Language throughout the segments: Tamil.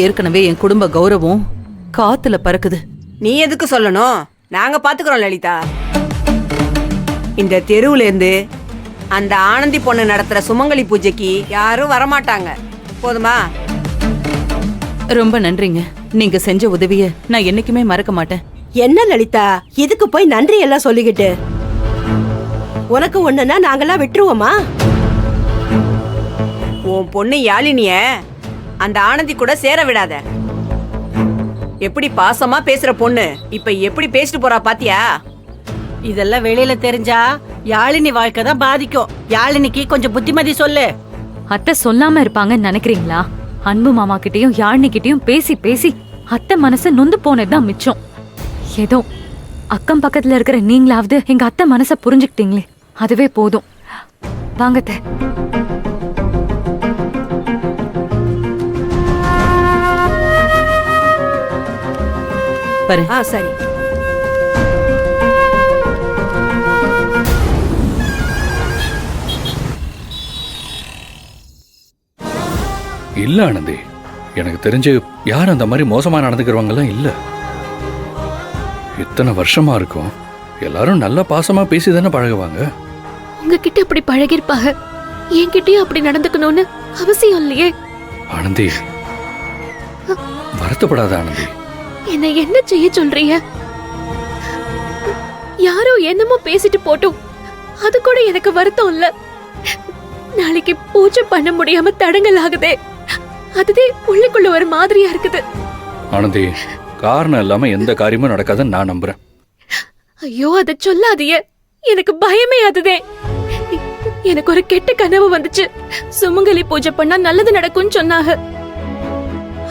ஏற்கனவே என் குடும்ப கௌரவம் காத்துல பறக்குது. நீ எதுக்கு சொல்லணும்? நாங்க பாத்துக்கிறோம் லலிதா. இந்த தெருவுல இருந்து அந்த ஆனந்தி பொண்ணு நடத்துற சுமங்கலி பூஜைக்கு யாரும் வரமாட்டாங்க. போதுமா? ரொம்ப நன்றிங்க. நீங்க செஞ்ச உதவிய நான் என்னைக்குமே மறக்க மாட்டேன். என்ன லலிதா, இதுக்கு போய் நன்றி எல்லாம் சொல்லிக்கிட்டு? உனக்கு ஒண்ணுன்னா நாங்கெல்லாம் விட்டுருவோமா? உன் பொண்ணு யாழினிய அந்த ஆனந்தி கூட சேர விடாத. எப்படி பாசமா பேசுற பொண்ணு இப்ப எப்படி பேசிட்டு போறா பாத்தியா? இதெல்லாம் வெளியில தெரிஞ்சா யாழினி வாழ்க்கை தான் பாதிக்கும். யாழினிக்கு கொஞ்சம் புத்திமதி சொல்லு. அத்தை சொல்லாம இருப்பாங்கன்னு நினைக்கிறீங்களா? அன்பு மாமா கிட்டயும் யாழினி கிட்டயும் பேசி பேசி அத்தை மனசு நொந்து போனதுதான் மிச்சம். ஏதோ அக்கம் பக்கத்துல இருக்கிற நீங்களாவது எங்க அத்தை மனச புரிஞ்சுக்கிட்டீங்களே, அதுவே போதும். வாங்கத்த. பாரு. சரி. இல்ல ஆனந்தி, எனக்கு தெரிஞ்சு யார் அந்த மாதிரி மோசமா நடந்துக்கிறவங்கலாம் இல்ல. இத்தனை வருஷமா இருக்கும், எல்லாரும் நல்லா பாசமா பேசி தானே பழகுவாங்க. உங்ககிட்ட அப்படி பழகிருப்பாங்க, என்கிட்டயும் அப்படி நடந்துக்கணும்னு அவசியம் இல்லையே. ஆனந்தி, வருத்தப்படாத ஆனந்தி. என்ன என்ன செய்ய சொல்றீங்க? யாரோ என்னமோ பேசிட்டு போட்டும், அது கூட எனக்கு வருத்தம் இல்ல. நாளைக்கு பூஜை பண்ண முடியாம தடங்கல் ஆகுதே, அதுவே உள்ளுக்குள்ள ஒரு மாதிரியா இருக்குது. ஆனந்தி, காரணம் இல்லாம எந்த காரியமும் நடக்காதுன்னு நான் நம்புறேன். ஐயோ, அத சொல்லாதீங்க, எனக்கு பயமே அதுதே. எனக்கு ஒரு கெட்ட கனவு வந்துச்சு. சுமங்கலி பூஜை பண்ணா நல்லது நடக்கும்னு சொன்னாங்க.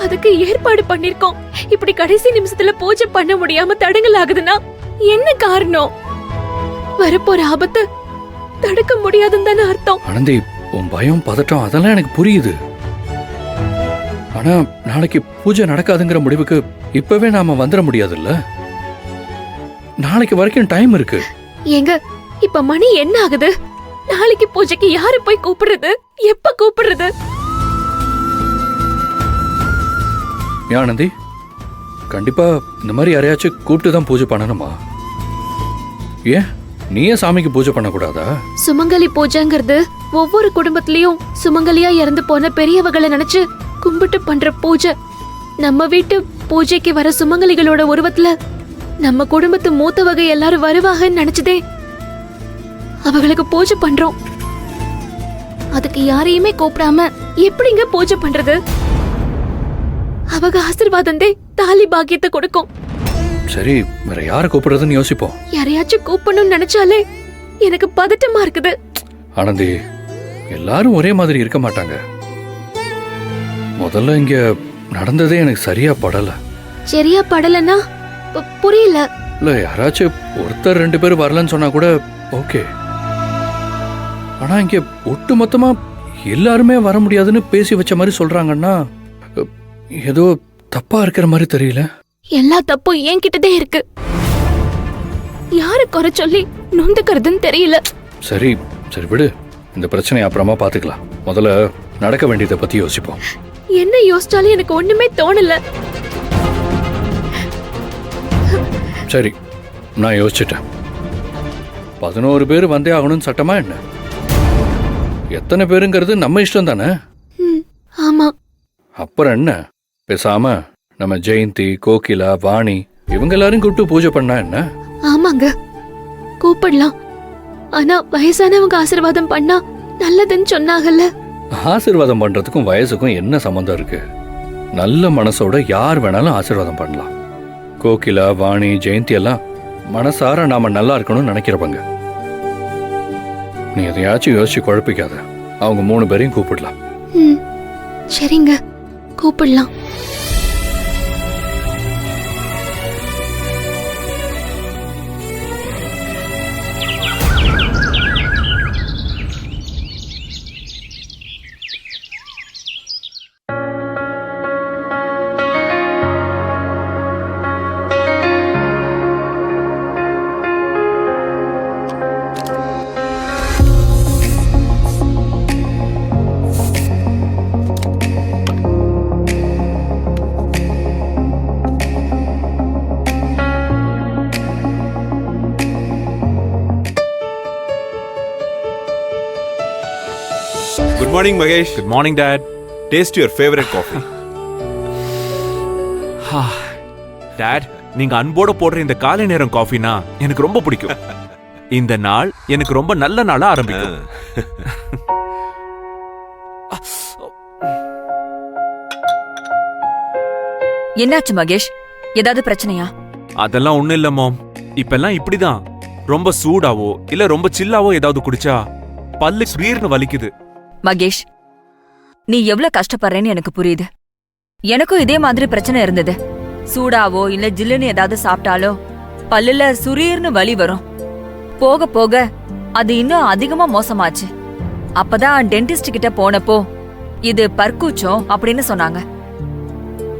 அதுக்கு ஏற்பாடு பண்ணிருக்கோம். இப்படி கடைசி நிமிஷத்துல பூஜை பண்ண முடியாம தடங்கல் ஆகுதுன்னா என்ன காரணம்? வரப்போற ஆபத்து தடுக்க முடியாதுன்னு தானே அர்த்தம். ஆனந்தி, உன் பயம் பதட்டம் அதெல்லாம் எனக்கு புரியுது. ஆனா நாளைக்கு பூஜை நடக்காதுங்கிற முடிவுக்கு இப்பவே நாம வந்துட முடியாதுல்ல. நாளைக்கு வரைக்கும் டைம் இருக்கு. ஏங்க, இப்ப மணி என்ன ஆகுது? நாளைக்கு பூஜைக்கு யாரு போய் கூப்பிடுறது? எப்ப கூப்பிடுறது? ஆனந்தி, கண்டிப்பா இந்த மாதிரி யாரையாச்சும் கூப்பிட்டு தான் பூஜை பண்ணணுமா? ஏன் நீயே சாமிக்கு பூஜை பண்ணக்கூடாதா? சுமங்கலி பூஜைங்கிறது ஒவ்வொரு குடும்பத்திலயும் சுமங்கலியா இறந்து போன பெரியவங்களை நினைச்சு கும்பிட்டு பண்ற பூஜை. நம்ம வீட்டு பூஜைக்கு வர சுமங்கலிகளோட உருவத்துல நம்ம குடும்பத்து மூத்த வகை எல்லாரும் வருவாங்கன்னு நினைச்சதே அவங்களுக்கு பூஜை பண்றோம். அதுக்கு யாரையுமே கூப்பிடாம எப்படிங்க பூஜை பண்றது? அவங்க ஆசீர்வாதம் தாலி பாக்கியத்தை கொடுக்கும். சரி, வேற யாரை கூப்பிடுறதுன்னு யோசிப்போம். யாரையாச்சும் கூப்பிடணும்னு நினைச்சாலே எனக்கு பதட்டமா இருக்குது. ஆனந்தி, எல்லாரும் ஒரே மாதிரி இருக்க மாட்டாங்க. முதல்ல இங்க நடந்ததே எனக்கு சரியா படல. சரியா படலன்னா புரியல. இல்ல, யாராச்சும் ஒருத்தர் ரெண்டு பேர் வரலன்னு சொன்னா கூட ஓகே. ஆனா இங்க ஒட்டு மொத்தமா எல்லாருமே வர முடியாதுன்னு பேசி வச்ச மாதிரி சொல்றாங்கன்னா ஏதோ தப்பா இருக்கிற மாதிரி தெரியல. எல்லா தப்பும் என்கிட்டதே இருக்கு. யாரு குறை சொல்லி நொந்துக்கிறதுன்னு தெரியல. சரி சரி விடு, இந்த பிரச்சனையை அப்புறமா பாத்துக்கலாம். முதல்ல நடக்க வேண்டியதை பத்தி யோசிப்போம். என்ன யோசிச்சாலும் எனக்கு ஒண்ணுமே தோணல. சரி, நான் யோசிச்சுட்டேன். 11 பேர் வந்தே ஆகணும்னு சட்டமா என்ன? எத்தனை பேருங்கிறது நம்ம இஷ்டம் தானே. ஆமா. அப்புறம் என்ன, பேசாம நம்ம ஜெயந்தி, கோகிலா, வாணி இவங்க எல்லாரும் கூப்பிட்டு பூஜை பண்ணா என்ன? ஆமாங்க, கூப்பிடலாம். ஆனா வயசானவங்க ஆசீர்வாதம் பண்ணா நல்லதுன்னு சொன்னாங்கல்ல. ஆசீர்வாதம் பண்றதுக்கும் வயசுக்கும் என்ன சம்பந்தம் இருக்கு? நல்ல மனசோட யார் வேணாலும் ஆசீர்வாதம் பண்ணலாம். கோகிலா, வாணி, ஜெயந்தி எல்லாம் மனசார நாம நல்லா இருக்கணும்னு நினைக்கிறவங்க. நீ எதையாச்சும் யோசிச்சு குழப்பிக்காத. அவங்க 3 பேரையும் கூப்பிடலாம். சரிங்க, கூப்பிடலாம். morning, Mahesh. Good morning, Dad. Taste your favorite coffee. Dad, நீங்க அன்போட போடுற இந்த காலை நேரம் காஃபினா எனக்கு ரொம்ப பிடிக்கும். இந்த நாள் எனக்கு ரொம்ப நல்ல நாளா ஆரம்பிக்கும். என்னாச்சு மகேஷ்? ஏதாவது பிரச்சனையா? அதெல்லாம் ஒண்ணும் இல்ல மாம். இப்பெல்லாம் இப்படிதான். ரொம்ப சூடாவோ இல்ல ரொம்ப சில்லாவோ ஏதாவது குடிச்சா பல்லு ஸ்வீர்னு வலிக்குது. மகேஷ், நீ எவ்வளவு கஷ்டப்படுறேன்னு எனக்கு புரியுது. எனக்கும் இதே மாதிரி பிரச்சனை இருந்தது. சூடாவோ இல்ல ஜில்லுன்னு ஏதாவது சாப்பிட்டாலோ பல்லுல சுரீர்னு வலி வரும். போக போக அது இன்னும் அதிகமா மோசமாச்சு. அப்பதான் டென்டிஸ்ட் கிட்ட போனப்போ இது பற்கூச்சம் அப்படின்னு சொன்னாங்க.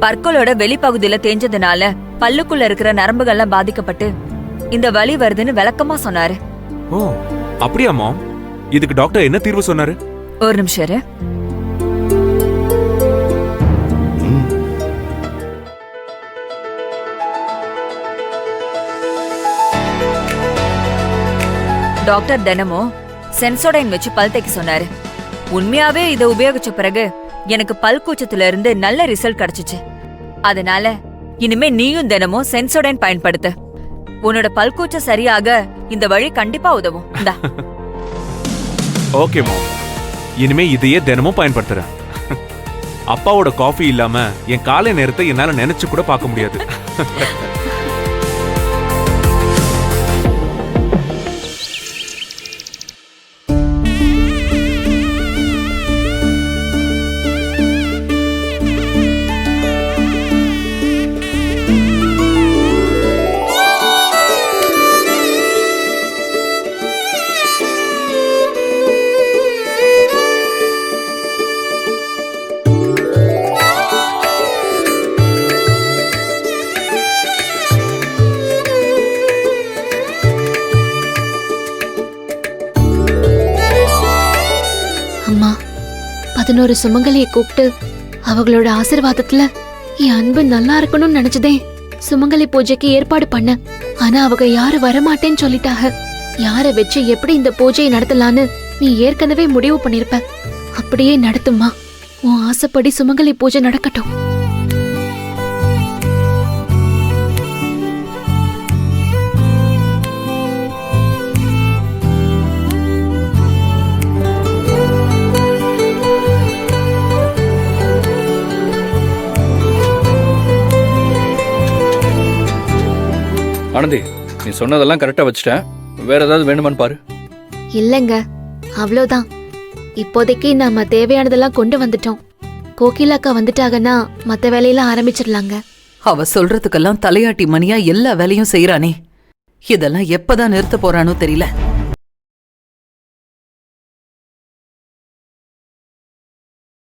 பற்களோட வெளிப்பகுதியில தேஞ்சதுனால பல்லுக்குள்ள இருக்கிற நரம்புகள்லாம் பாதிக்கப்பட்டு இந்த வலி வருதுன்னு விளக்கமா சொன்னாரு. ஓ, அப்படியா மாம்? இதுக்கு டாக்டர் என்ன தீர்வு சொன்னாரு? ஒரு நிமிஷம் இரு. டாக்டர் தினமும் சென்சோடைன் வச்சு பல் தேய்க்க சொன்னாரு. உண்மையாவே இதை உபயோகிச்ச பிறகு எனக்கு பல் கூச்சத்துல இருந்து நல்ல ரிசல்ட் கிடைச்சிச்சு. அதனால இனிமே நீயும் தினமும் சென்சோடைன் பயன்படுத்து. உன்னோட பல் கூச்சம் சரியாக இந்த வழி கண்டிப்பா உதவும். இந்தா. ஓகே மாம், இனிமே இதையே தினமும் பயன்படுத்துறேன். அப்பாவோட காஃபி இல்லாம என் காலை நேரத்தை என்னால நினைச்சு கூட பார்க்க முடியாது. அம்மா, 11 சுமங்கலியை கூப்பிட்டு அவங்களோட ஆசீர்வாதத்துல என் அன்பு நல்லா இருக்கணும்னு நினைச்சதே சுமங்கலி பூஜைக்கு ஏற்பாடு பண்ண. ஆனா அவங்க யாரும் வரமாட்டேன்னு சொல்லிட்டாங்க. யார வச்சு எப்படி இந்த பூஜையை நடத்தலான்னு நீ ஏற்கனவே முடிவு பண்ணிருப்ப. அப்படியே நடத்துமா. உன் ஆசைப்படி சுமங்கலி பூஜை நடக்கட்டும். ஆனந்தி, நீ சொன்னதெல்லாம் கரெக்டா வச்சுட்டேன். வேற ஏதாவது வேணுமான்னு பாரு. இல்லங்க, அவ்வளவுதான். இப்போதைக்கு நாம தேவையானதெல்லாம் கொண்டு வந்துட்டோம். கோகிலாக்கா வந்துட்டாங்கன்னா மத்த வேலையெல்லாம் ஆரம்பிச்சிடலாங்க. அவ சொல்றதுக்கெல்லாம் தலையாட்டி மணியா எல்லா வேலையும் செய்யறானே. இதெல்லாம் எப்பதான் நிறுத்த போறானோ தெரியல.